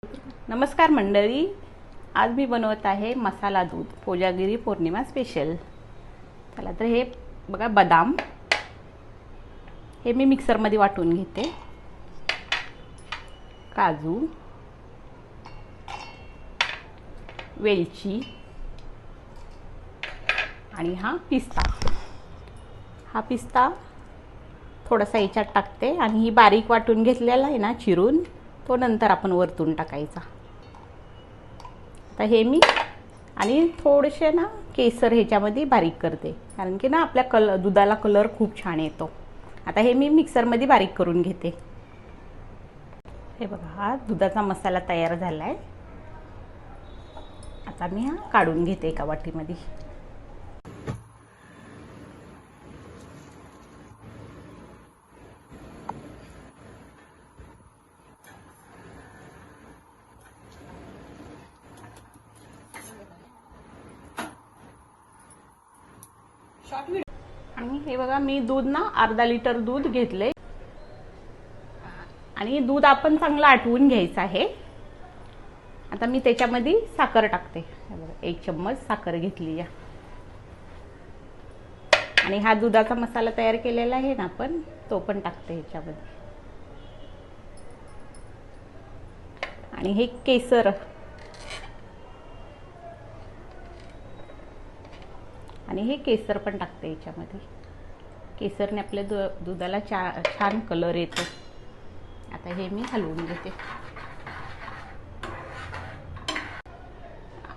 नमस्कार मंडळी, आज मी बनवत आहे मसाला दूध कोजागिरी पौर्णिमा स्पेशल। चला तर हे बघा, बदाम हे मी मिक्सरमध्ये वाटून घेते, काजू, वेलची आणि हा पिस्ता थोडासा याच्यात टाकते आणि ही बारीक वाटून घेतलेला आहे ना चिरून, तो नंतर आपण वरतून टाकायचा। आता हे मी आणि थोडेसे ना केसर ह्याच्यामध्ये बारीक करते, कारण की ना आपल्या दुधाला कलर खूप छान येतो। आता हे मी मिक्सरमध्ये बारीक करून घेते। हे बघा, हा दुधाचा मसाला तयार झाला आहे। आता मी हा काढून घेते एका वाटीमध्ये। आणि हे बघा, मी दूध ना अर्धा लिटर दूध घेतले आणि दूध आपण चांगलं आटवून घ्यायचं आहे। आता मी त्याच्यामध्ये साखर टाकते। हे बघा, 1 चम्मच साखर घेतली आहे आणि हा दुधाचा मसाला तयार केलेला आहे ना आपण, तो पण टाकते ह्याच्यामध्ये। आणि हे केसर पण टाकते याच्यामध्ये। केसरने आपल्या दुधाला छान कलर येतो। आता हे मी हलवून घेते।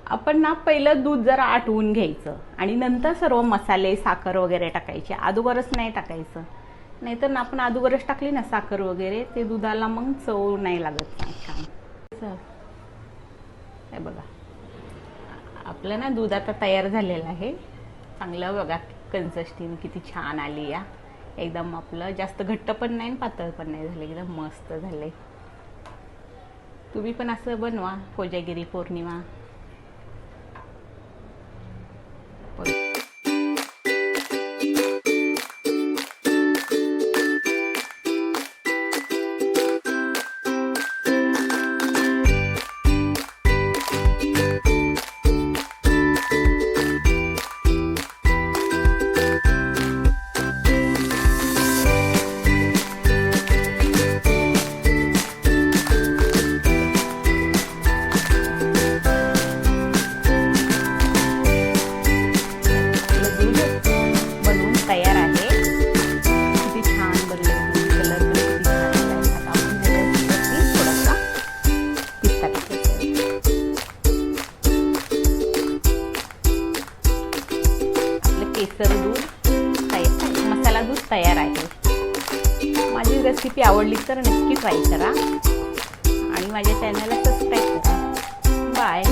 आपण ना पहिलं दूध जरा आटवून घ्यायचं आणि नंतर सर्व मसाले, साखर वगैरे टाकायचे। अगोदरच नाही टाकायचं, नाहीतर ना आपण अगोदरच टाकली ना साखर वगैरे, ते दुधाला मग चव नाही लागत छान। हे बघा, आपलं ना दूध आता तयार झालेलं आहे। चांगलं बघा, कन्सिस्टन्सी किती छान आली या। एकदम आपलं जास्त घट्ट पण नाही, पातळ पण नाही झाले, एकदम मस्त झाले। तुम्ही पण असं बनवा कोजागिरी पौर्णिमा। केसर दूध मसाला दूध तयार आहे। माझी रेसिपी आवडली तर नक्की ट्राय करा आणि माझ्या चॅनलला सबस्क्राईब करा। बाय।